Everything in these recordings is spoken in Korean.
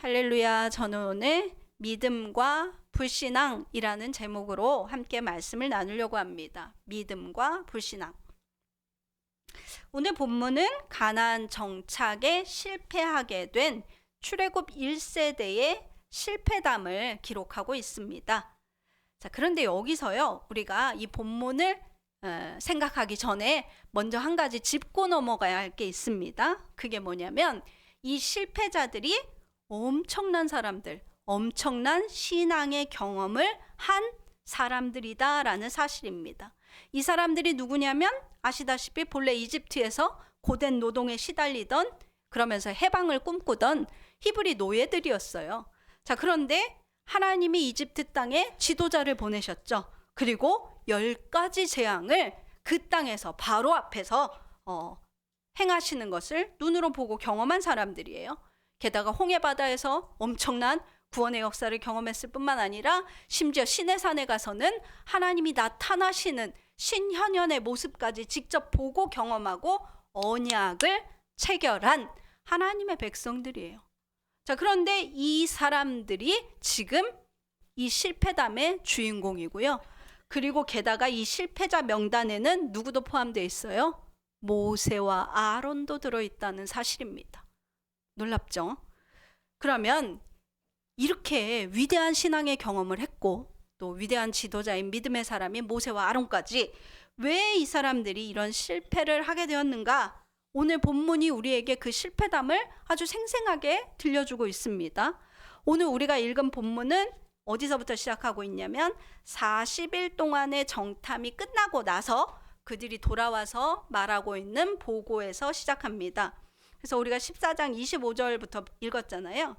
할렐루야. 저는 오늘 믿음과 불신앙이라는 제목으로 함께 말씀을 나누려고 합니다. 믿음과 불신앙. 오늘 본문은 가나안 정착에 실패하게 된 출애굽 1세대의 실패담을 기록하고 있습니다. 자, 그런데 여기서요, 우리가 이 본문을 생각하기 전에 먼저 한 가지 짚고 넘어가야 할 게 있습니다. 그게 뭐냐면 이 실패자들이 엄청난 사람들, 엄청난 신앙의 경험을 한 사람들이다라는 사실입니다. 이 사람들이 누구냐면 아시다시피 본래 이집트에서 고된 노동에 시달리던, 그러면서 해방을 꿈꾸던 히브리 노예들이었어요. 자, 그런데 하나님이 이집트 땅에 지도자를 보내셨죠. 그리고 10가지 재앙을 그 땅에서 바로 앞에서 행하시는 것을 눈으로 보고 경험한 사람들이에요. 게다가 홍해바다에서 엄청난 구원의 역사를 경험했을 뿐만 아니라 심지어 시내산에 가서는 하나님이 나타나시는 신현현의 모습까지 직접 보고 경험하고 언약을 체결한 하나님의 백성들이에요. 자, 그런데 이 사람들이 지금 이 실패담의 주인공이고요. 그리고 게다가 이 실패자 명단에는 누구도 포함되어 있어요? 모세와 아론도 들어있다는 사실입니다. 놀랍죠? 그러면 이렇게 위대한 신앙의 경험을 했고 또 위대한 지도자인 믿음의 사람인 모세와 아론까지 왜 이 사람들이 이런 실패를 하게 되었는가? 오늘 본문이 우리에게 그 실패담을 아주 생생하게 들려주고 있습니다. 오늘 우리가 읽은 본문은 어디서부터 시작하고 있냐면 40일 동안의 정탐이 끝나고 나서 그들이 돌아와서 말하고 있는 보고에서 시작합니다. 그래서 우리가 14장 25절부터 읽었잖아요.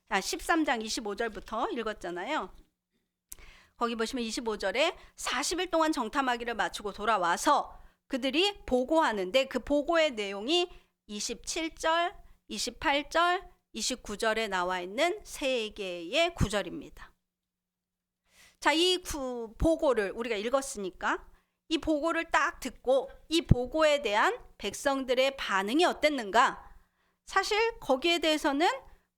13장 25절부터 읽었잖아요. 거기 보시면 25절에 40일 동안 정탐하기를 마치고 돌아와서 그들이 보고하는데 그 보고의 내용이 27절, 28절, 29절에 나와 있는 세 개의 구절입니다. 자, 이 보고를 우리가 읽었으니까 이 보고를 딱 듣고 이 보고에 대한 백성들의 반응이 어땠는가? 사실 거기에 대해서는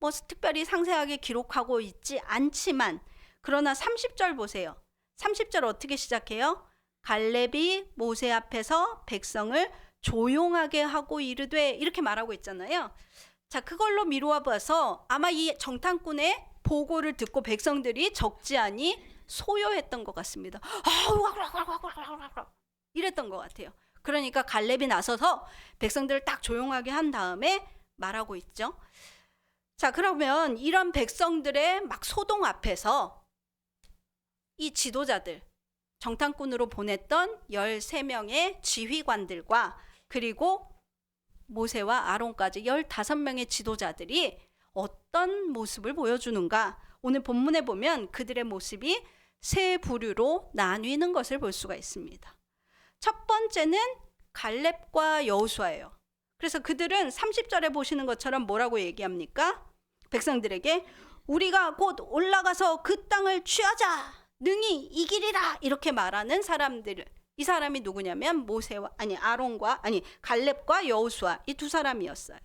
뭐 특별히 상세하게 기록하고 있지 않지만, 그러나 30절 보세요. 30절 어떻게 시작해요? 갈렙이 모세 앞에서 백성을 조용하게 하고 이르되, 이렇게 말하고 있잖아요. 자, 그걸로 미루어 봐서 아마 이 정탐꾼의 보고를 듣고 백성들이 적지 않이 소요했던 것 같습니다. 이랬던 것 같아요. 그러니까 갈렙이 나서서 백성들을 딱 조용하게 한 다음에 말하고 있죠. 자, 그러면 이런 백성들의 막 소동 앞에서 이 지도자들, 정탐꾼으로 보냈던 13명의 지휘관들과 그리고 모세와 아론까지 15명의 지도자들이 어떤 모습을 보여주는가? 오늘 본문에 보면 그들의 모습이 세 부류로 나뉘는 것을 볼 수가 있습니다. 첫 번째는 갈렙과 여호수아예요. 그래서 그들은 30절에 보시는 것처럼 뭐라고 얘기합니까? 백성들에게 우리가 곧 올라가서 그 땅을 취하자, 능히 이기리라, 이렇게 말하는 사람들. 이 사람이 누구냐면 갈렙과 여호수아, 이 두 사람이었어요.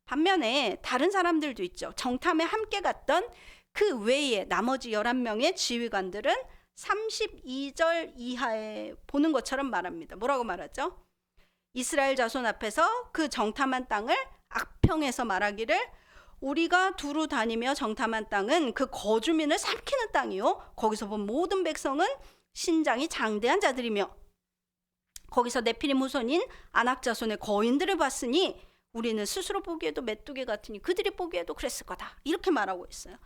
반면에 다른 사람들도 있죠. 정탐에 함께 갔던 그 외에 나머지 11명의 지휘관들은 32절 이하에 보는 것처럼 말합니다. 뭐라고 말하죠? 이스라엘 자손 앞에서 그 정탐한 땅을 악평해서 말하기를 우리가 두루 다니며 정탐한 땅은 그 거주민을 삼키는 땅이요, 거기서 본 모든 백성은 신장이 장대한 자들이며 거기서 네피림 후손인 아낙 자손의 거인들을 봤으니 우리는 스스로 보기에도 메뚜기 같으니 그들이 보기에도 그랬을 거다, 이렇게 말하고 있어요.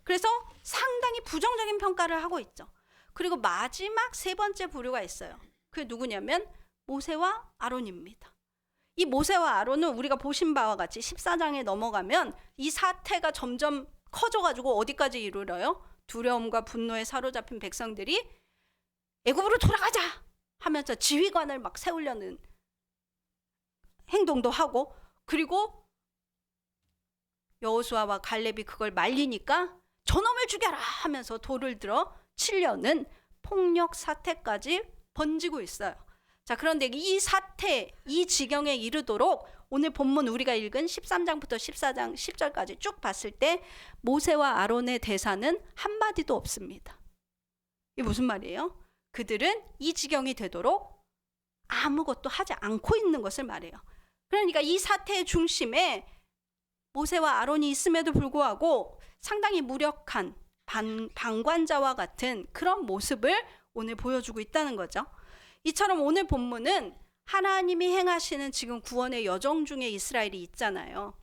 그래서 상당히 부정적인 평가를 하고 있죠. 그리고 마지막 세 번째 부류가 있어요. 그게 누구냐면 모세와 아론입니다. 이 모세와 아론은 우리가 보신 바와 같이 14장에 넘어가면 이 사태가 점점 커져가지고 어디까지 이르러요? 두려움과 분노에 사로잡힌 백성들이 애굽으로 돌아가자 하면서 지휘관을 막 세우려는 행동도 하고, 그리고 여호수아와 갈렙이 그걸 말리니까 저놈을 죽여라 하면서 돌을 들어 치려는 폭력 사태까지 번지고 있어요. 자, 그런데 이 사태, 이 지경에 이르도록 오늘 본문 우리가 읽은 13장부터 14장 10절까지 쭉 봤을 때 모세와 아론의 대사는 한마디도 없습니다. 이게 무슨 말이에요? 그들은 이 지경이 되도록 아무것도 하지 않고 있는 것을 말해요. 그러니까 이 사태의 중심에 모세와 아론이 있음에도 불구하고 상당히 무력한 방관자와 같은 그런 모습을 오늘 보여주고 있다는 거죠. 이처럼 오늘 본문은 하나님이 행하시는 지금 구원의 여정 중에 이스라엘이 있잖아요.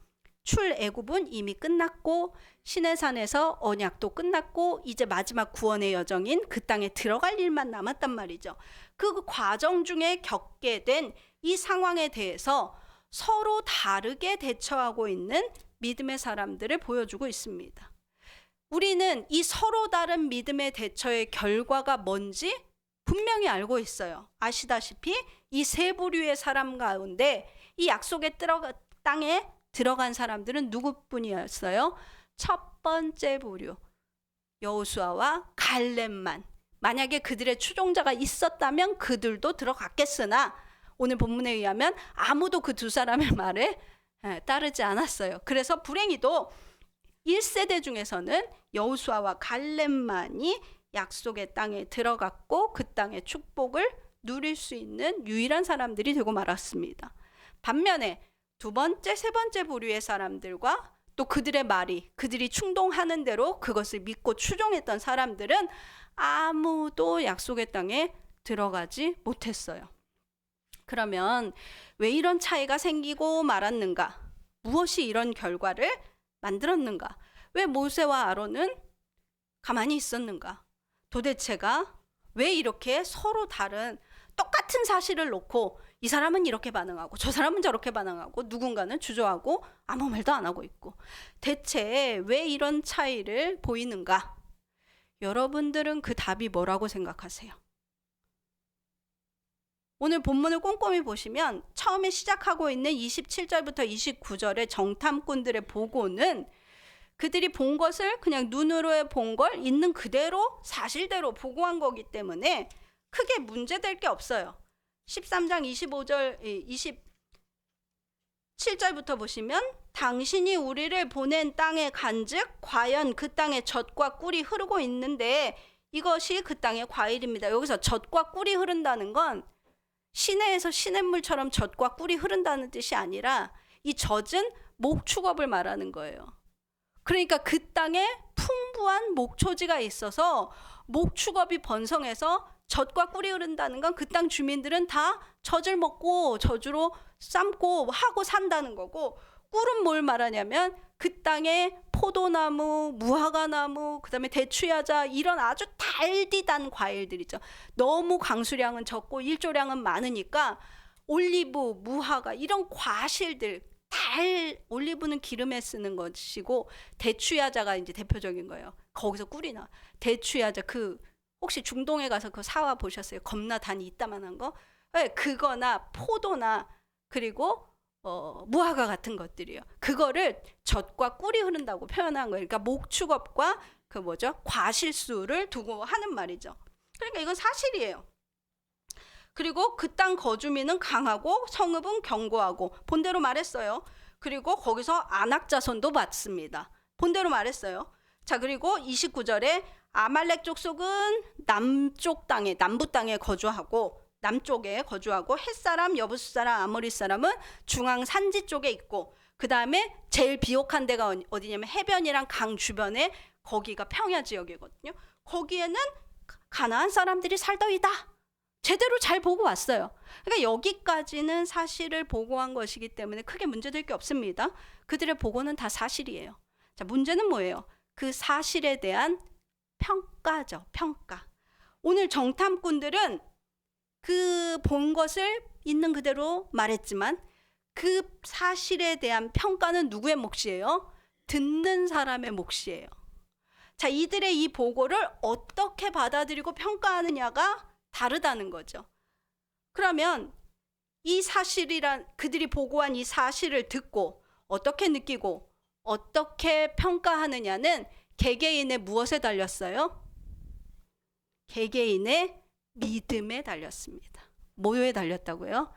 출애굽은 이미 끝났고 시내산에서 언약도 끝났고 이제 마지막 구원의 여정인 그 땅에 들어갈 일만 남았단 말이죠. 그 과정 중에 겪게 된 이 상황에 대해서 서로 다르게 대처하고 있는 믿음의 사람들을 보여주고 있습니다. 우리는 이 서로 다른 믿음의 대처의 결과가 뭔지 분명히 알고 있어요. 아시다시피 이 세 부류의 사람 가운데 이 약속의 땅에 들어간 사람들은 누구뿐이었어요? 첫 번째 부류 여호수아와 갈렙만. 만약에 그들의 추종자가 있었다면 그들도 들어갔겠으나 오늘 본문에 의하면 아무도 그 두 사람의 말에 따르지 않았어요. 그래서 불행히도 1세대 중에서는 여호수아와 갈렙만이 약속의 땅에 들어갔고 그 땅의 축복을 누릴 수 있는 유일한 사람들이 되고 말았습니다. 반면에 두 번째, 세 번째 부류의 사람들과 또 그들의 말이 그들이 충동하는 대로 그것을 믿고 추종했던 사람들은 아무도 약속의 땅에 들어가지 못했어요. 그러면 왜 이런 차이가 생기고 말았는가? 무엇이 이런 결과를 만들었는가? 왜 모세와 아론은 가만히 있었는가? 도대체가 왜 이렇게 서로 다른 똑같은 사실을 놓고 이 사람은 이렇게 반응하고 저 사람은 저렇게 반응하고 누군가는 주저하고 아무 말도 안 하고 있고 대체 왜 이런 차이를 보이는가? 여러분들은 그 답이 뭐라고 생각하세요? 오늘 본문을 꼼꼼히 보시면 처음에 시작하고 있는 27절부터 29절의 정탐꾼들의 보고는 그들이 본 것을 그냥 눈으로 본 걸 있는 그대로 사실대로 보고한 거기 때문에 크게 문제될 게 없어요. 13장 27절부터 보시면 당신이 우리를 보낸 땅에 간즉 과연 그 땅에 젖과 꿀이 흐르고 있는데 이것이 그 땅의 과일입니다. 여기서 젖과 꿀이 흐른다는 건 시내에서 시냇물처럼 젖과 꿀이 흐른다는 뜻이 아니라 이 젖은 목축업을 말하는 거예요. 그러니까 그 땅에 풍부한 목초지가 있어서 목축업이 번성해서 젖과 꿀이 흐른다는 건 그 땅 주민들은 다 젖을 먹고 젖으로 삶고 하고 산다는 거고, 꿀은 뭘 말하냐면 그 땅에 포도나무, 무화과나무, 그 다음에 대추야자 이런 아주 달디단 과일들이죠. 너무 강수량은 적고 일조량은 많으니까 올리브, 무화과 이런 과실들, 올리브는 기름에 쓰는 것이고 대추야자가 이제 대표적인 거예요. 거기서 꿀이 나. 대추야자 혹시 중동에 가서 그거 사와 보셨어요? 겁나 단이 이따만한 거? 네, 그거나 포도나 그리고 무화과 같은 것들이요. 그거를 젖과 꿀이 흐른다고 표현한 거예요. 그러니까 목축업과 과실수를 두고 하는 말이죠. 그러니까 이건 사실이에요. 그리고 그 땅 거주민은 강하고 성읍은 견고하고 본대로 말했어요. 그리고 거기서 안악자손도 받습니다. 본대로 말했어요. 자, 그리고 29절에 아말렉 족속은 남부 땅에 거주하고 남쪽에 거주하고 햇사람, 여부스 사람, 아모리 사람은 중앙 산지 쪽에 있고, 그 다음에 제일 비옥한 데가 어디냐면 해변이랑 강 주변에 거기가 평야 지역이거든요. 거기에는 가나안 사람들이 살더이다. 제대로 잘 보고 왔어요. 그러니까 여기까지는 사실을 보고한 것이기 때문에 크게 문제될 게 없습니다. 그들의 보고는 다 사실이에요. 자, 문제는 뭐예요? 그 사실에 대한 평가죠. 평가. 오늘 정탐꾼들은 그 본 것을 있는 그대로 말했지만 그 사실에 대한 평가는 누구의 몫이에요? 듣는 사람의 몫이에요. 자, 이들의 이 보고를 어떻게 받아들이고 평가하느냐가 다르다는 거죠. 그러면 이 그들이 보고한 이 사실을 듣고 어떻게 느끼고 어떻게 평가하느냐는 개개인의 무엇에 달렸어요? 개개인의 믿음에 달렸습니다. 뭐에 달렸다고요?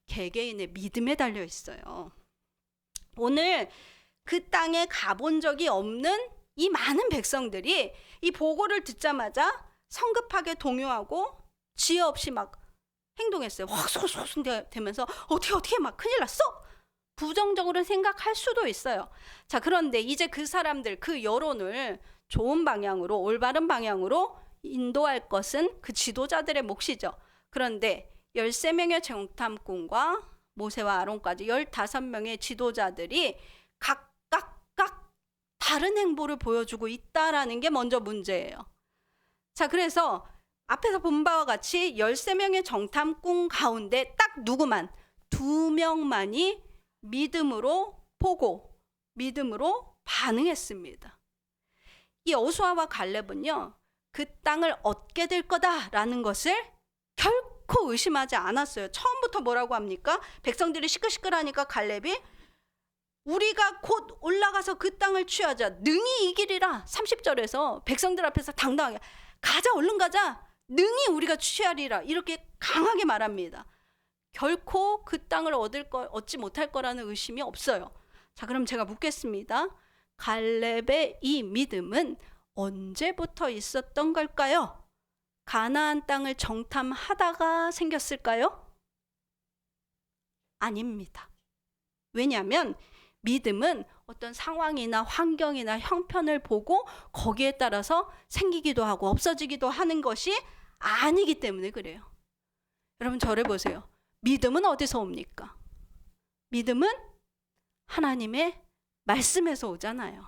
개개인의 믿음에 달려 있어요. 오늘 그 땅에 가본 적이 없는 이 많은 백성들이 이 보고를 듣자마자 성급하게 동요하고 지혜 없이 막 행동했어요. 확 소송 되면서 어떻게 막 큰일 났어? 부정적으로 생각할 수도 있어요. 자, 그런데 이제 그 사람들 그 여론을 좋은 방향으로, 올바른 방향으로 인도할 것은 그 지도자들의 몫이죠. 그런데 13명의 정탐꾼과 모세와 아론까지 15명의 지도자들이 각각 다른 행보를 보여주고 있다라는 게 먼저 문제예요. 자, 그래서 앞에서 본 바와 같이 13명의 정탐꾼 가운데 딱 누구만 2명만이 믿음으로 보고 믿음으로 반응했습니다. 이 여호수아와 갈렙은요, 그 땅을 얻게 될 거다라는 것을 결코 의심하지 않았어요. 처음부터 뭐라고 합니까? 백성들이 시끌시끌하니까 갈렙이 우리가 곧 올라가서 그 땅을 취하자. 능히 이기리라. 30절에서 백성들 앞에서 당당하게 가자, 얼른 가자. 능히 우리가 취하리라. 이렇게 강하게 말합니다. 결코 그 땅을 얻지 못할 거라는 의심이 없어요. 자, 그럼 제가 묻겠습니다. 갈렙의 이 믿음은 언제부터 있었던 걸까요? 가나안 땅을 정탐하다가 생겼을까요? 아닙니다. 왜냐하면 믿음은 어떤 상황이나 환경이나 형편을 보고 거기에 따라서 생기기도 하고 없어지기도 하는 것이 아니기 때문에 그래요. 여러분, 저를 보세요. 믿음은 어디서 옵니까? 믿음은 하나님의 말씀에서 오잖아요.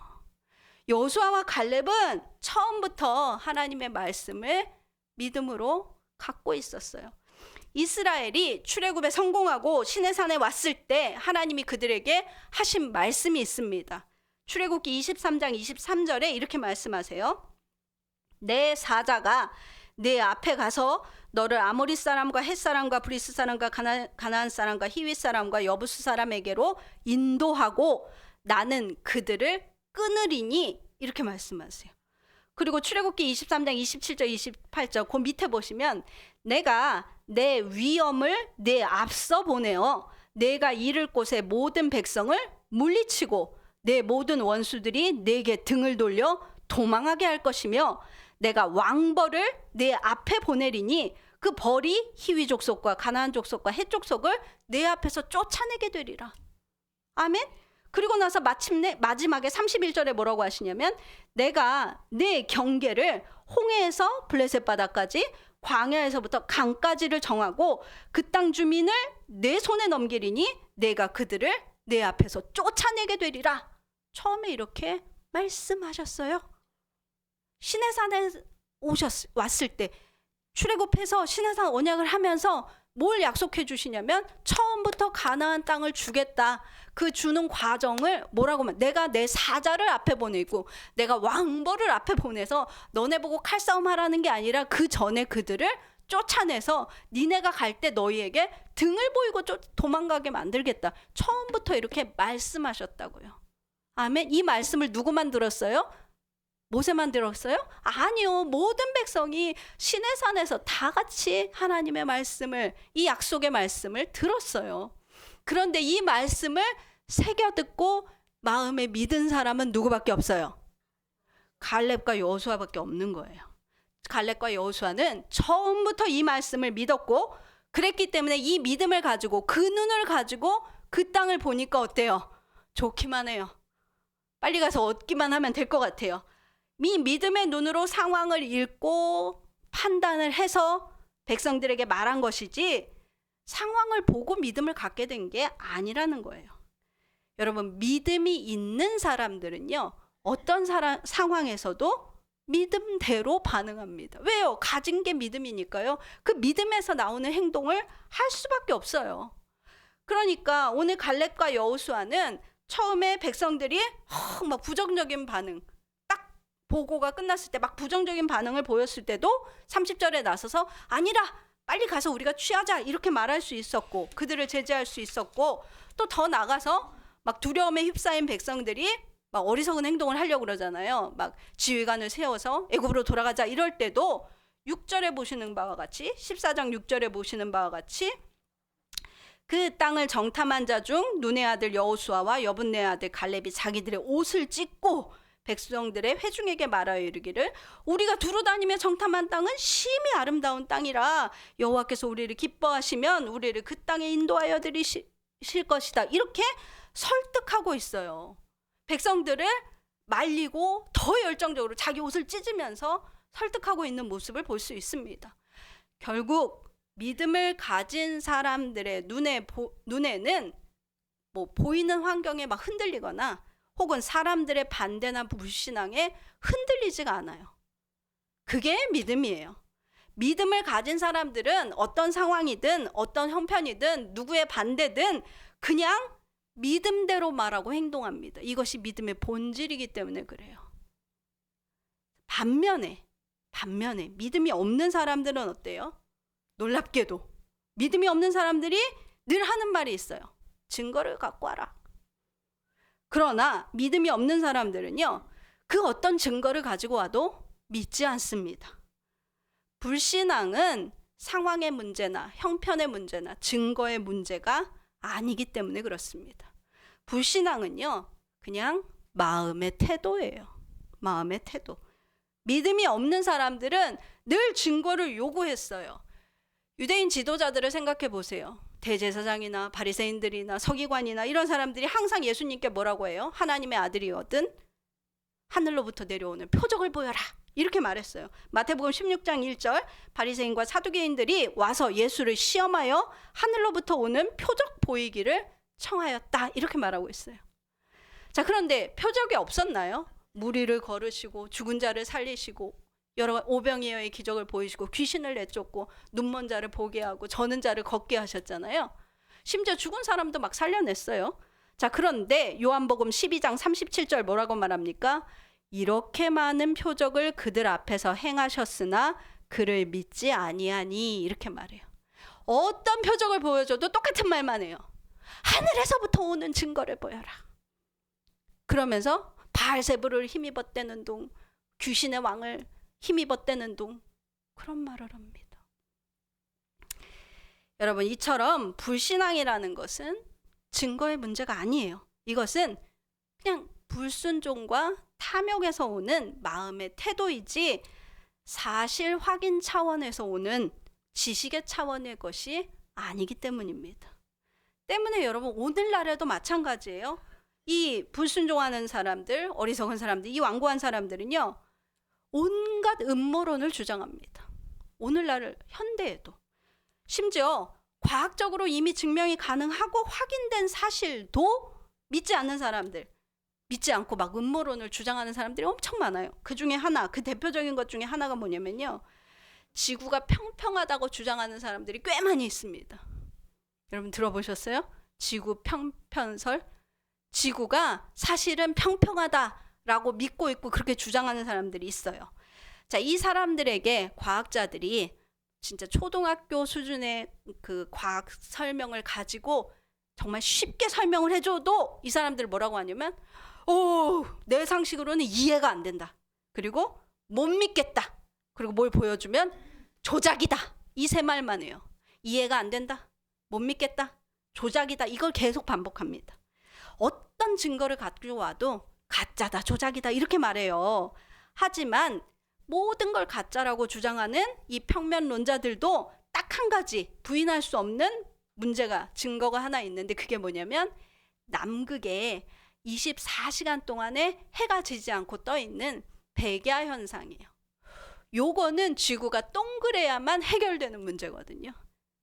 여호수아와 갈렙은 처음부터 하나님의 말씀을 믿음으로 갖고 있었어요. 이스라엘이 출애굽에 성공하고 시내산에 왔을 때 하나님이 그들에게 하신 말씀이 있습니다. 출애굽기 23장 23절에 이렇게 말씀하세요. 내 사자가 내 앞에 가서 너를 아모리 사람과 헷 사람과 브리스 사람과 가나안 사람과 히윗 사람과 여부스 사람에게로 인도하고 나는 그들을 끊으리니, 이렇게 말씀하세요. 그리고 출애굽기 23장 27절 28절 그 밑에 보시면 내가 내 위엄을 내 앞서 보내어 내가 이를 곳의 모든 백성을 물리치고 내 모든 원수들이 내게 등을 돌려 도망하게 할 것이며 내가 왕벌을 내 앞에 보내리니 그 벌이 히위 족속과 가나안 족속과 헷 족속을 내 앞에서 쫓아내게 되리라. 아멘. 그리고 나서 마침내 마지막에 31절에 뭐라고 하시냐면 내가 내 경계를 홍해에서 블레셋 바다까지 광야에서부터 강까지를 정하고 그 땅 주민을 내 손에 넘기리니 내가 그들을 내 앞에서 쫓아내게 되리라. 처음에 이렇게 말씀하셨어요. 시내산에 왔을 때 출애굽해서 시내산 언약을 하면서 뭘 약속해 주시냐면 처음부터 가나안 땅을 주겠다. 그 주는 과정을 뭐라고 하면 내가 내 사자를 앞에 보내고 내가 왕벌을 앞에 보내서 너네 보고 칼싸움 하라는 게 아니라 그 전에 그들을 쫓아내서 니네가 갈 때 너희에게 등을 보이고 도망가게 만들겠다. 처음부터 이렇게 말씀하셨다고요. 아멘. 이 말씀을 누구만 들었어요? 모세만 들었어요? 아니요. 모든 백성이 시내산에서 다 같이 하나님의 말씀을, 이 약속의 말씀을 들었어요. 그런데 이 말씀을 새겨 듣고 마음에 믿은 사람은 누구밖에 없어요? 갈렙과 여호수아밖에 없는 거예요. 갈렙과 여호수아는 처음부터 이 말씀을 믿었고 그랬기 때문에 이 믿음을 가지고 그 눈을 가지고 그 땅을 보니까 어때요? 좋기만 해요. 빨리 가서 얻기만 하면 될 것 같아요. 이 믿음의 눈으로 상황을 읽고 판단을 해서 백성들에게 말한 것이지 상황을 보고 믿음을 갖게 된 게 아니라는 거예요. 여러분, 믿음이 있는 사람들은요, 어떤 상황에서도 믿음대로 반응합니다. 왜요? 가진 게 믿음이니까요. 그 믿음에서 나오는 행동을 할 수밖에 없어요. 그러니까 오늘 갈렙과 여호수아는 처음에 백성들이 막 부정적인 반응, 딱 보고가 끝났을 때 막 부정적인 반응을 보였을 때도 30절에 나서서 아니라 빨리 가서 우리가 취하자 이렇게 말할 수 있었고 그들을 제재할 수 있었고 또 더 나가서 막 두려움에 휩싸인 백성들이 막 어리석은 행동을 하려고 그러잖아요. 막 지휘관을 세워서 애굽으로 돌아가자 이럴 때도 6절에 보시는 바와 같이 14장 6절에 보시는 바와 같이 그 땅을 정탐한 자 중 눈의 아들 여호수아와 여분네 아들 갈렙이 자기들의 옷을 찢고 백성들의 회중에게 말하여 이르기를 우리가 두루 다니며 정탐한 땅은 심히 아름다운 땅이라 여호와께서 우리를 기뻐하시면 우리를 그 땅에 인도하여 드리실 것이다. 이렇게 설득하고 있어요. 백성들을 말리고 더 열정적으로 자기 옷을 찢으면서 설득하고 있는 모습을 볼 수 있습니다. 결국 믿음을 가진 사람들의 눈에는 뭐 보이는 환경에 막 흔들리거나 혹은 사람들의 반대나 불신앙에 흔들리지가 않아요. 그게 믿음이에요. 믿음을 가진 사람들은 어떤 상황이든 어떤 형편이든 누구의 반대든 그냥 믿음대로 말하고 행동합니다. 이것이 믿음의 본질이기 때문에 그래요. 반면에 믿음이 없는 사람들은 어때요? 놀랍게도 믿음이 없는 사람들이 늘 하는 말이 있어요. 증거를 갖고 와라. 그러나 믿음이 없는 사람들은요, 그 어떤 증거를 가지고 와도 믿지 않습니다. 불신앙은 상황의 문제나 형편의 문제나 증거의 문제가 아니기 때문에 그렇습니다. 불신앙은요, 그냥 마음의 태도예요. 마음의 태도. 믿음이 없는 사람들은 늘 증거를 요구했어요. 유대인 지도자들을 생각해 보세요. 대제사장이나 바리새인들이나 서기관이나 이런 사람들이 항상 예수님께 뭐라고 해요? 하나님의 아들이거든 하늘로부터 내려오는 표적을 보여라. 이렇게 말했어요. 마태복음 16장 1절 바리새인과 사두개인들이 와서 예수를 시험하여 하늘로부터 오는 표적 보이기를 청하였다. 이렇게 말하고 있어요. 자, 그런데 표적이 없었나요? 무리를 걸으시고 죽은 자를 살리시고 여러 오병이어의 기적을 보이시고 귀신을 내쫓고 눈먼 자를 보게 하고 저는 자를 걷게 하셨잖아요. 심지어 죽은 사람도 막 살려냈어요. 자, 그런데 요한복음 12장 37절 뭐라고 말합니까? 이렇게 많은 표적을 그들 앞에서 행하셨으나 그를 믿지 아니하니 이렇게 말해요. 어떤 표적을 보여줘도 똑같은 말만 해요. 하늘에서부터 오는 증거를 보여라. 그러면서 바알세불을 힘입었대는 둥, 귀신의 왕을 힘입었대는 둥, 그런 말을 합니다. 여러분, 이처럼 불신앙이라는 것은 증거의 문제가 아니에요. 이것은 그냥 불순종과 탐욕에서 오는 마음의 태도이지 사실 확인 차원에서 오는 지식의 차원의 것이 아니기 때문입니다. 때문에 여러분, 오늘날에도 마찬가지예요. 이 불순종하는 사람들, 어리석은 사람들, 이 완고한 사람들은요, 온갖 음모론을 주장합니다. 오늘날 현대에도. 심지어 과학적으로 이미 증명이 가능하고 확인된 사실도 믿지 않는 사람들, 믿지 않고 막 음모론을 주장하는 사람들이 엄청 많아요. 그 중에 하나, 그 대표적인 것 중에 하나가 뭐냐면요, 지구가 평평하다고 주장하는 사람들이 꽤 많이 있습니다. 여러분 들어보셨어요? 지구 평편설? 지구가 사실은 평평하다라고 믿고 있고 그렇게 주장하는 사람들이 있어요. 자, 이 사람들에게 과학자들이 진짜 초등학교 수준의 그 과학 설명을 가지고 정말 쉽게 설명을 해줘도 이 사람들 뭐라고 하냐면 내 상식으로는 이해가 안 된다. 그리고 못 믿겠다. 그리고 뭘 보여주면 조작이다. 이 세 말만 해요. 이해가 안 된다. 못 믿겠다. 조작이다. 이걸 계속 반복합니다. 어떤 증거를 가지고 와도 가짜다, 조작이다 이렇게 말해요. 하지만 모든 걸 가짜라고 주장하는 이 평면론자들도 딱 한 가지 부인할 수 없는 문제가, 증거가 하나 있는데 그게 뭐냐면 남극에 24시간 동안에 해가 지지 않고 떠 있는 백야 현상이에요. 요거는 지구가 동그래야만 해결되는 문제거든요.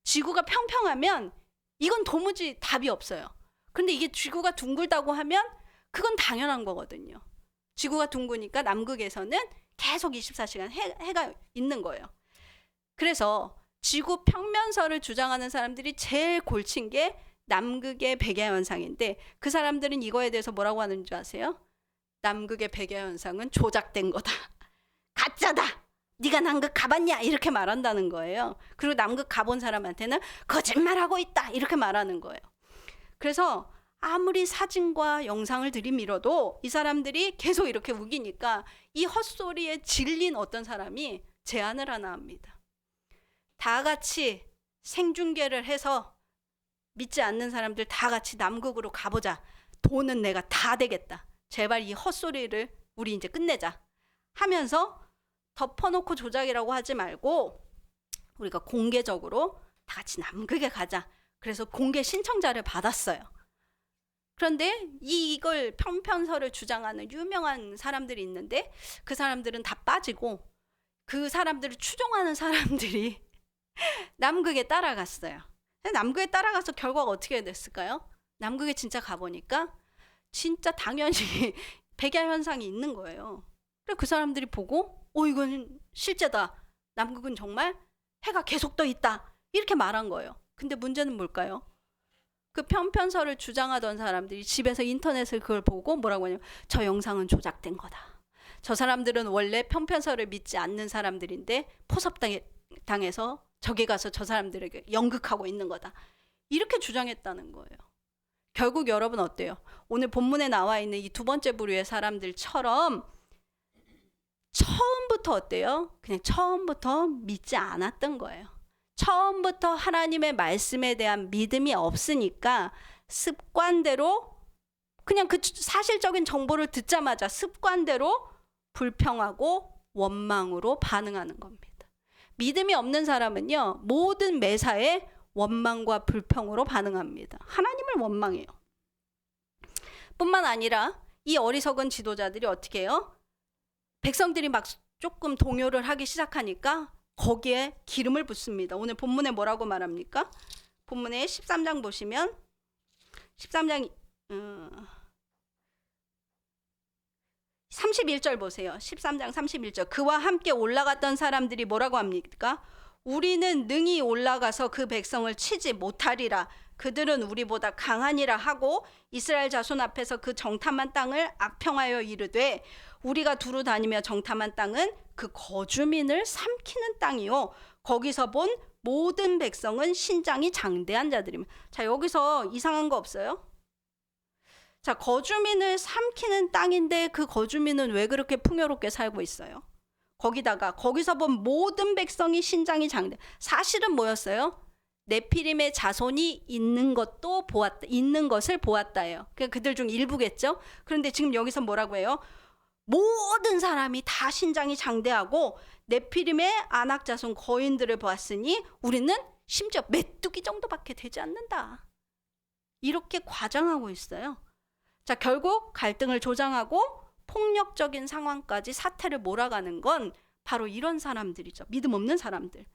지구가 평평하면 이건 도무지 답이 없어요. 근데 이게 지구가 둥글다고 하면 그건 당연한 거거든요. 지구가 둥그니까 남극에서는 계속 24시간 해가 있는 거예요. 그래서 지구 평면설을 주장하는 사람들이 제일 골친 게 남극의 백야 현상인데 그 사람들은 이거에 대해서 뭐라고 하는 줄 아세요? 남극의 백야 현상은 조작된 거다. 가짜다. 네가 남극 가봤냐? 이렇게 말한다는 거예요. 그리고 남극 가본 사람한테는 거짓말하고 있다. 이렇게 말하는 거예요. 그래서 아무리 사진과 영상을 들이밀어도 이 사람들이 계속 이렇게 우기니까 이 헛소리에 질린 어떤 사람이 제안을 하나 합니다. 다 같이 생중계를 해서 믿지 않는 사람들 다 같이 남극으로 가보자. 돈은 내가 다 되겠다. 제발 이 헛소리를 우리 이제 끝내자 하면서 덮어놓고 조작이라고 하지 말고 우리가 공개적으로 다 같이 남극에 가자. 그래서 공개 신청자를 받았어요. 그런데 이걸 편편설을 주장하는 유명한 사람들이 있는데 그 사람들은 다 빠지고 그 사람들을 추종하는 사람들이 남극에 따라갔어요. 남극에 따라가서 결과가 어떻게 됐을까요? 남극에 진짜 가보니까 진짜 당연히 백야 현상이 있는 거예요. 그래서 그 사람들이 보고 이건 실제다. 남극은 정말 해가 계속 떠 있다. 이렇게 말한 거예요. 근데 문제는 뭘까요? 그 편편설을 주장하던 사람들이 집에서 인터넷을 그걸 보고 뭐라고 하냐면 저 영상은 조작된 거다. 저 사람들은 원래 편편설을 믿지 않는 사람들인데 포섭당해서 저기 가서 저 사람들에게 연극하고 있는 거다. 이렇게 주장했다는 거예요. 결국 여러분 어때요? 오늘 본문에 나와 있는 이 두 번째 부류의 사람들처럼 처음부터 어때요? 그냥 처음부터 믿지 않았던 거예요. 처음부터 하나님의 말씀에 대한 믿음이 없으니까 습관대로 그냥 그 사실적인 정보를 듣자마자 습관대로 불평하고 원망으로 반응하는 겁니다. 믿음이 없는 사람은요, 모든 매사에 원망과 불평으로 반응합니다. 하나님을 원망해요. 뿐만 아니라 이 어리석은 지도자들이 어떻게 해요? 백성들이 막 조금 동요를 하기 시작하니까 거기에 기름을 붓습니다. 오늘 본문에 뭐라고 말합니까? 본문에 13장 보시면 13장 31절 보세요. 13장 31절. 그와 함께 올라갔던 사람들이 뭐라고 합니까? 우리는 능히 올라가서 그 백성을 치지 못하리라. 그들은 우리보다 강하니라 하고 이스라엘 자손 앞에서 그 정탐한 땅을 악평하여 이르되 우리가 두루 다니며 정탐한 땅은 그 거주민을 삼키는 땅이요 거기서 본 모든 백성은 신장이 장대한 자들입니다. 자, 여기서 이상한 거 없어요? 자, 거주민을 삼키는 땅인데 그 거주민은 왜 그렇게 풍요롭게 살고 있어요? 거기서 본 모든 백성이 신장이 장대. 사실은 뭐였어요? 네피림의 자손이 있는 것을 보았다예요. 그들 중 일부겠죠. 그런데 지금 여기서 뭐라고 해요? 모든 사람이 다 신장이 장대하고 네피림의 아낙 자손 거인들을 보았으니 우리는 심지어 메뚜기 정도밖에 되지 않는다. 이렇게 과장하고 있어요. 자, 결국 갈등을 조장하고 폭력적인 상황까지 사태를 몰아가는 건 바로 이런 사람들이죠. 믿음 없는 사람들.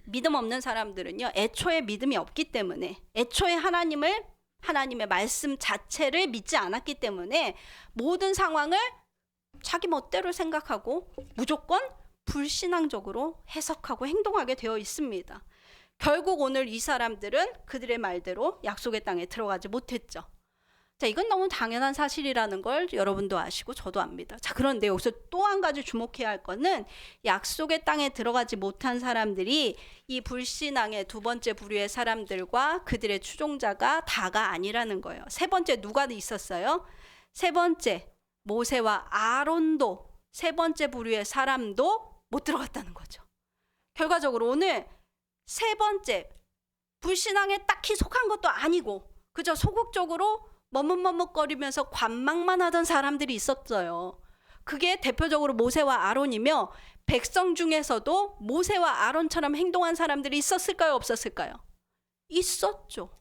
믿음 없는 사람들은요, 애초에 믿음이 없기 때문에, 애초에 하나님의 말씀 자체를 믿지 않았기 때문에 모든 상황을 자기 멋대로 생각하고 무조건 불신앙적으로 해석하고 행동하게 되어 있습니다. 결국 오늘 이 사람들은 그들의 말대로 약속의 땅에 들어가지 못했죠. 자, 이건 너무 당연한 사실이라는 걸 여러분도 아시고 저도 압니다. 자, 그런데 여기서 또 한 가지 주목해야 할 거는 약속의 땅에 들어가지 못한 사람들이 이 불신앙의 두 번째 부류의 사람들과 그들의 추종자가 다가 아니라는 거예요. 세 번째 누가 있었어요? 세 번째 모세와 아론도 세 번째 부류의 사람도 못 들어갔다는 거죠. 결과적으로 오늘 세 번째 불신앙에 딱히 속한 것도 아니고 그저 소극적으로 머뭇머뭇거리면서 관망만 하던 사람들이 있었어요. 그게 대표적으로 모세와 아론이며 백성 중에서도 모세와 아론처럼 행동한 사람들이 있었을까요? 없었을까요? 있었죠.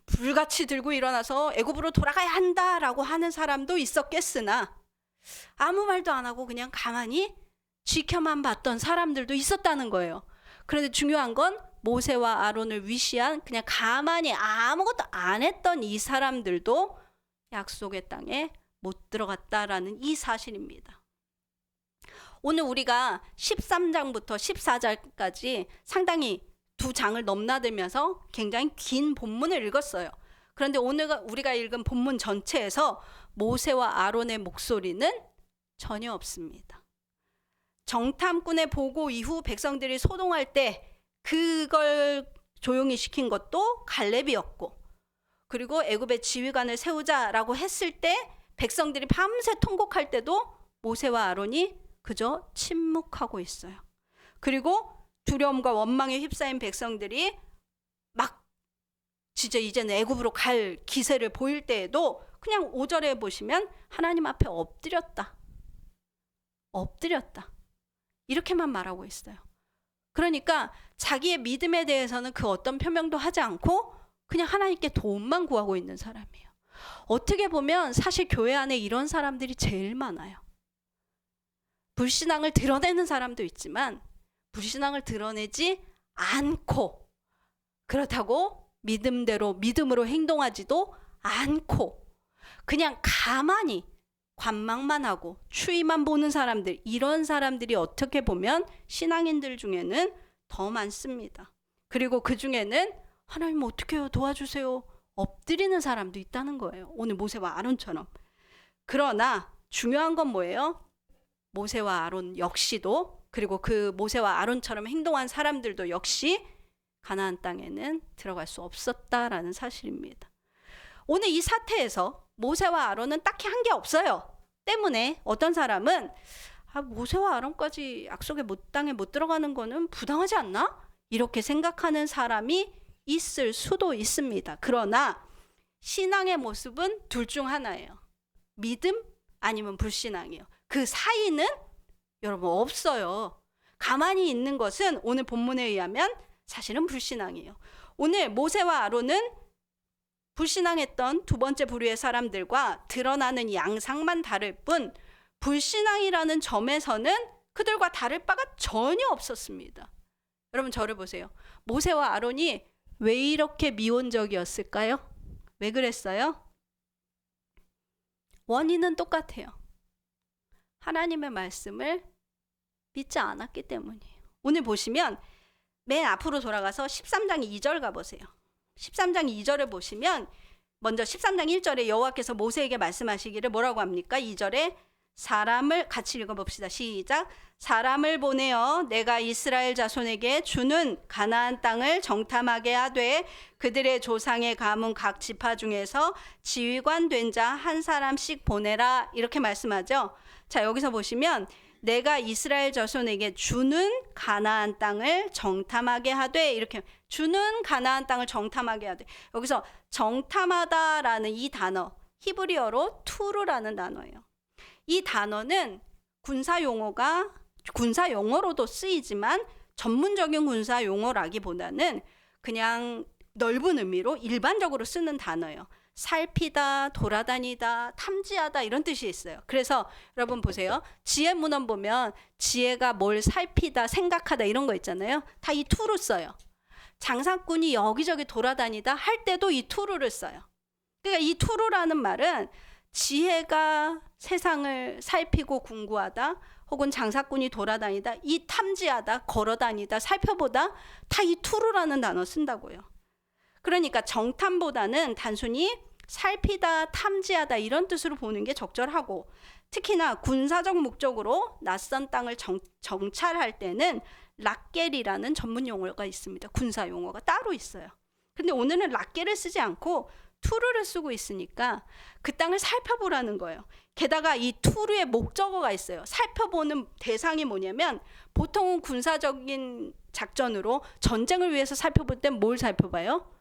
불같이 들고 일어나서 애굽으로 돌아가야 한다라고 하는 사람도 있었겠으나 아무 말도 안 하고 그냥 가만히 지켜만 봤던 사람들도 있었다는 거예요. 그런데 중요한 건 모세와 아론을 위시한 그냥 가만히 아무것도 안 했던 이 사람들도 약속의 땅에 못 들어갔다라는 이 사실입니다. 오늘 우리가 13장부터 14장까지 상당히 두 장을 넘나들면서 굉장히 긴 본문을 읽었어요. 그런데 오늘 우리가 읽은 본문 전체에서 모세와 아론의 목소리는 전혀 없습니다. 정탐꾼의 보고 이후 백성들이 소동할 때 그걸 조용히 시킨 것도 갈렙이었고, 그리고 애굽의 지휘관을 세우자라고 했을 때 백성들이 밤새 통곡할 때도 모세와 아론이 그저 침묵하고 있어요. 그리고 두려움과 원망에 휩싸인 백성들이 막 진짜 이제는 애굽으로 갈 기세를 보일 때에도 그냥 5절에 보시면 하나님 앞에 엎드렸다. 이렇게만 말하고 있어요. 그러니까 자기의 믿음에 대해서는 그 어떤 표명도 하지 않고 그냥 하나님께 도움만 구하고 있는 사람이에요. 어떻게 보면 사실 교회 안에 이런 사람들이 제일 많아요. 불신앙을 드러내는 사람도 있지만 불신앙을 드러내지 않고 그렇다고 믿음으로 행동하지도 않고 그냥 가만히 관망만 하고 추위만 보는 사람들, 이런 사람들이 어떻게 보면 신앙인들 중에는 더 많습니다. 그리고 그 중에는 하나님 어떻게 해요? 도와주세요. 엎드리는 사람도 있다는 거예요. 오늘 모세와 아론처럼. 그러나 중요한 건 뭐예요? 모세와 아론 역시도, 그리고 그 모세와 아론처럼 행동한 사람들도 역시 가나안 땅에는 들어갈 수 없었다라는 사실입니다. 오늘 이 사태에서 모세와 아론은 딱히 한 게 없어요. 때문에 어떤 사람은 모세와 아론까지 약속의 땅에 못 들어가는 거는 부당하지 않나? 이렇게 생각하는 사람이 있을 수도 있습니다. 그러나 신앙의 모습은 둘 중 하나예요. 믿음 아니면 불신앙이에요. 그 사이는 여러분 없어요. 가만히 있는 것은 오늘 본문에 의하면 사실은 불신앙이에요. 오늘 모세와 아론은 불신앙했던 두 번째 부류의 사람들과 드러나는 양상만 다를 뿐 불신앙이라는 점에서는 그들과 다를 바가 전혀 없었습니다. 여러분 저를 보세요. 모세와 아론이 왜 이렇게 미온적이었을까요? 왜 그랬어요? 원인은 똑같아요. 하나님의 말씀을 믿지 않았기 때문이에요. 오늘 보시면 맨 앞으로 돌아가서 13장 2절 가보세요. 13장 2절을 보시면 먼저 13장 1절에 여호와께서 모세에게 말씀하시기를 뭐라고 합니까? 2절에 사람을 같이 읽어봅시다. 시작. 사람을 보내어 내가 이스라엘 자손에게 주는 가나안 땅을 정탐하게 하되 그들의 조상의 가문 각 지파 중에서 지휘관 된 자 한 사람씩 보내라. 이렇게 말씀하죠. 자, 여기서 보시면 내가 이스라엘 자손에게 주는 가나안 땅을 정탐하게 하되, 이렇게 주는 가나안 땅을 정탐하게 하되, 여기서 정탐하다라는 이 단어 히브리어로 투르라는 단어예요. 이 단어는 군사 용어로도 쓰이지만 전문적인 군사 용어라기보다는 그냥 넓은 의미로 일반적으로 쓰는 단어예요. 살피다, 돌아다니다, 탐지하다 이런 뜻이 있어요. 그래서 여러분 보세요. 지혜 문헌 보면 지혜가 뭘 살피다, 생각하다 이런 거 있잖아요. 다 이 투를 써요. 장사꾼이 여기저기 돌아다니다 할 때도 이 투르를 써요. 그러니까 이 투르라는 말은 지혜가 세상을 살피고 궁구하다, 혹은 장사꾼이 돌아다니다, 이 탐지하다, 걸어다니다, 살펴보다 다 이 투르라는 단어 쓴다고요. 그러니까 정탐보다는 단순히 살피다, 탐지하다 이런 뜻으로 보는 게 적절하고, 특히나 군사적 목적으로 낯선 땅을 정찰할 때는 락겔이라는 전문 용어가 있습니다. 군사 용어가 따로 있어요. 근데 오늘은 락겔을 쓰지 않고 투르를 쓰고 있으니까 그 땅을 살펴보라는 거예요. 게다가 이 투르의 목적어가 있어요. 살펴보는 대상이 뭐냐면 보통은 군사적인 작전으로 전쟁을 위해서 살펴볼 땐 뭘 살펴봐요?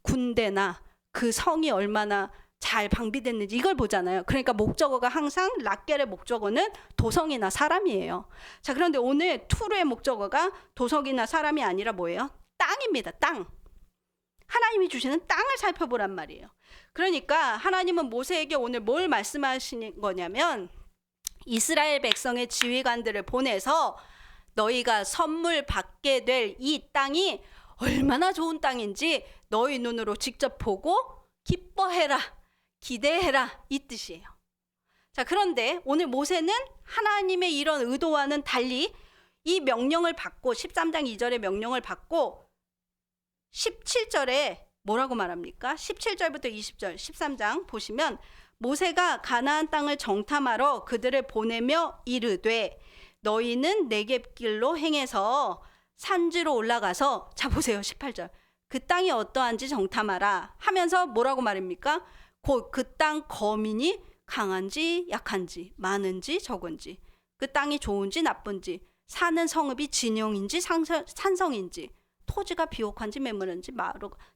군대나 그 성이 얼마나 잘 방비됐는지 이걸 보잖아요. 그러니까 목적어가 항상 락겔의 목적어는 도성이나 사람이에요. 자, 그런데 오늘 투르의 목적어가 도성이나 사람이 아니라 뭐예요? 땅입니다. 땅. 하나님이 주시는 땅을 살펴보란 말이에요. 그러니까 하나님은 모세에게 오늘 뭘 말씀하시는 거냐면 이스라엘 백성의 지휘관들을 보내서 너희가 선물 받게 될 이 땅이 얼마나 좋은 땅인지 너희 눈으로 직접 보고 기뻐해라, 기대해라 이 뜻이에요. 자, 그런데 오늘 모세는 하나님의 이런 의도와는 달리 이 명령을 받고 13장 2절의 명령을 받고 17절에 뭐라고 말합니까? 17절부터 20절 13장 보시면 모세가 가나안 땅을 정탐하러 그들을 보내며 이르되 너희는 네겝길로 행해서 산지로 올라가서, 자 보세요 18절, 그 땅이 어떠한지 정탐하라 하면서 뭐라고 말입니까? 곧 그 땅 거민이 강한지 약한지 많은지 적은지 그 땅이 좋은지 나쁜지 사는 성읍이 진영인지 산성인지, 토지가 비옥한지 메마른지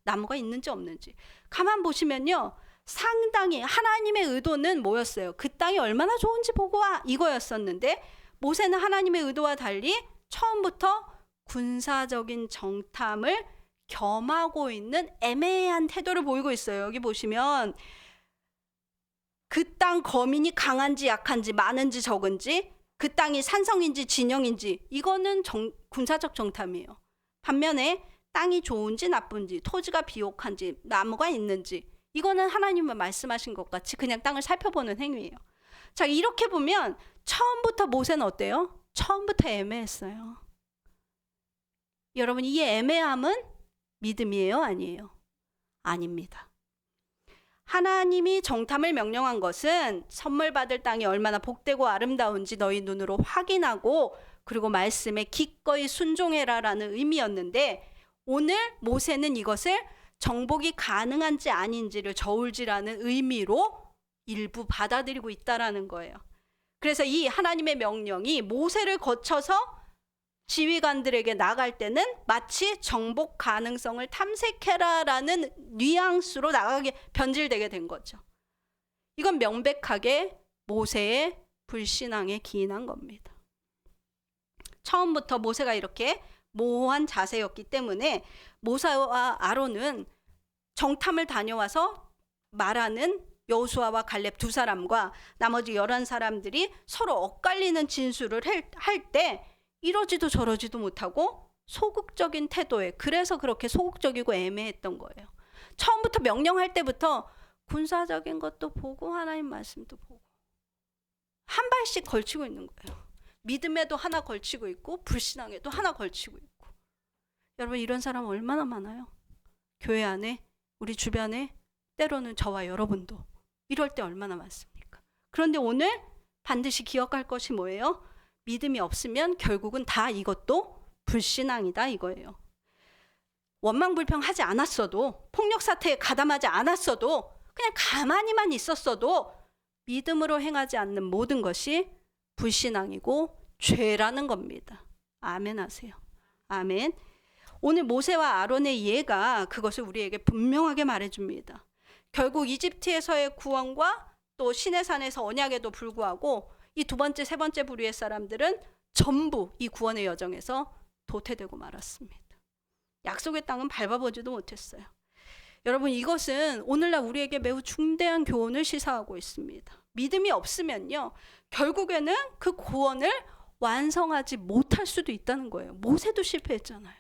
나무가 있는지 없는지 가만 보시면요, 상당히 하나님의 의도는 뭐였어요? 그 땅이 얼마나 좋은지 보고 와, 이거였었는데 모세는 하나님의 의도와 달리 처음부터 군사적인 정탐을 겸하고 있는 애매한 태도를 보이고 있어요. 여기 보시면 그 땅 거민이 강한지 약한지, 많은지 적은지, 그 땅이 산성인지 진영인지, 이거는 군사적 정탐이에요. 반면에 땅이 좋은지 나쁜지, 토지가 비옥한지, 나무가 있는지, 이거는 하나님은 말씀하신 것 같이 그냥 땅을 살펴보는 행위예요. 자, 이렇게 보면 처음부터 모세는 어때요? 처음부터 애매했어요. 여러분, 이 애매함은 믿음이에요? 아니에요? 아닙니다. 하나님이 정탐을 명령한 것은 선물 받을 땅이 얼마나 복되고 아름다운지 너희 눈으로 확인하고 그리고 말씀에 기꺼이 순종해라라는 의미였는데, 오늘 모세는 이것을 정복이 가능한지 아닌지를 저울질하는 의미로 일부 받아들이고 있다라는 거예요. 그래서 이 하나님의 명령이 모세를 거쳐서 지휘관들에게 나갈 때는 마치 정복 가능성을 탐색해라라는 뉘앙스로 나가게 변질되게 된 거죠. 이건 명백하게 모세의 불신앙에 기인한 겁니다. 처음부터 모세가 이렇게 모호한 자세였기 때문에 모세와 아론은 정탐을 다녀와서 말하는 여호수아와 갈렙 두 사람과 나머지 11사람들이 서로 엇갈리는 진술을 할 때 이러지도 저러지도 못하고 소극적인 태도에, 그래서 그렇게 소극적이고 애매했던 거예요. 처음부터 명령할 때부터 군사적인 것도 보고 하나님 말씀도 보고 한 발씩 걸치고 있는 거예요. 믿음에도 하나 걸치고 있고 불신앙에도 하나 걸치고 있고. 여러분, 이런 사람 얼마나 많아요? 교회 안에, 우리 주변에, 때로는 저와 여러분도 이럴 때 얼마나 많습니까? 그런데 오늘 반드시 기억할 것이 뭐예요? 믿음이 없으면 결국은 다 이것도 불신앙이다, 이거예요. 원망불평하지 않았어도, 폭력 사태에 가담하지 않았어도, 그냥 가만히만 있었어도 믿음으로 행하지 않는 모든 것이 불신앙이고 죄라는 겁니다. 아멘 하세요. 아멘. 오늘 모세와 아론의 예가 그것을 우리에게 분명하게 말해줍니다. 결국 이집트에서의 구원과 또 시내산에서 언약에도 불구하고 이 두 번째, 세 번째 부류의 사람들은 전부 이 구원의 여정에서 도태되고 말았습니다. 약속의 땅은 밟아보지도 못했어요. 여러분, 이것은 오늘날 우리에게 매우 중대한 교훈을 시사하고 있습니다. 믿음이 없으면요, 결국에는 그 구원을 완성하지 못할 수도 있다는 거예요. 모세도 실패했잖아요.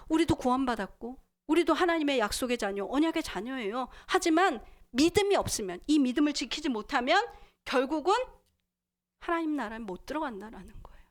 우리도 구원받았고 우리도 하나님의 약속의 자녀, 언약의 자녀예요. 하지만 믿음이 없으면, 이 믿음을 지키지 못하면 결국은 하나님 나라에 못 들어간다라는 거예요.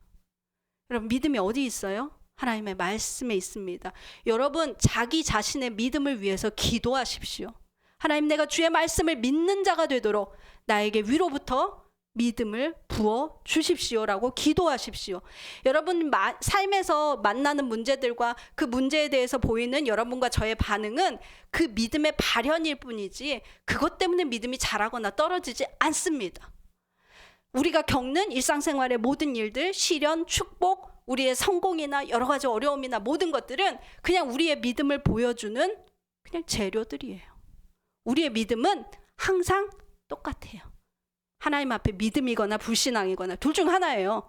여러분, 믿음이 어디 있어요? 하나님의 말씀에 있습니다. 여러분, 자기 자신의 믿음을 위해서 기도하십시오. 하나님, 내가 주의 말씀을 믿는 자가 되도록 나에게 위로부터 믿음을 부어 주십시오라고 기도하십시오. 여러분, 삶에서 만나는 문제들과 그 문제에 대해서 보이는 여러분과 저의 반응은 그 믿음의 발현일 뿐이지 그것 때문에 믿음이 자라거나 떨어지지 않습니다. 우리가 겪는 일상생활의 모든 일들, 시련, 축복, 우리의 성공이나 여러 가지 어려움이나 모든 것들은 그냥 우리의 믿음을 보여주는 그냥 재료들이에요. 우리의 믿음은 항상 똑같아요. 하나님 앞에 믿음이거나 불신앙이거나 둘 중 하나예요.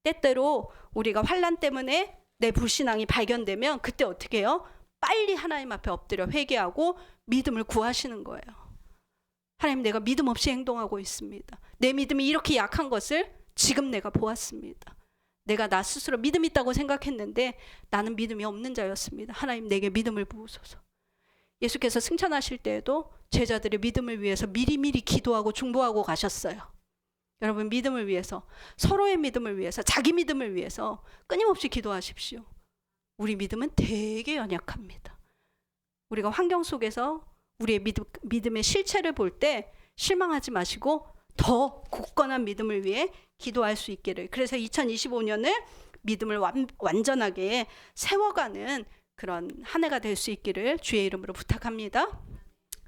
때때로 우리가 환난 때문에 내 불신앙이 발견되면 그때 어떻게 해요? 빨리 하나님 앞에 엎드려 회개하고 믿음을 구하시는 거예요. 하나님, 내가 믿음 없이 행동하고 있습니다. 내 믿음이 이렇게 약한 것을 지금 내가 보았습니다. 내가 나 스스로 믿음 있다고 생각했는데 나는 믿음이 없는 자였습니다. 하나님, 내게 믿음을 부으소서. 예수께서 승천하실 때에도 제자들의 믿음을 위해서 미리미리 기도하고 중보하고 가셨어요. 여러분, 믿음을 위해서, 서로의 믿음을 위해서, 자기 믿음을 위해서 끊임없이 기도하십시오. 우리 믿음은 되게 연약합니다. 우리가 환경 속에서 우리의 믿음의 실체를 볼 때 실망하지 마시고 더 굳건한 믿음을 위해 기도할 수 있기를. 그래서 2025년을 믿음을 완전하게 세워가는 그런 한 해가 될 수 있기를 주의 이름으로 부탁합니다.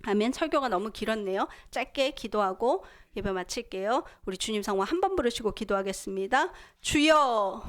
아멘. 설교가 너무 길었네요. 짧게 기도하고 예배 마칠게요. 우리 주님 성화 한 번 부르시고 기도하겠습니다. 주여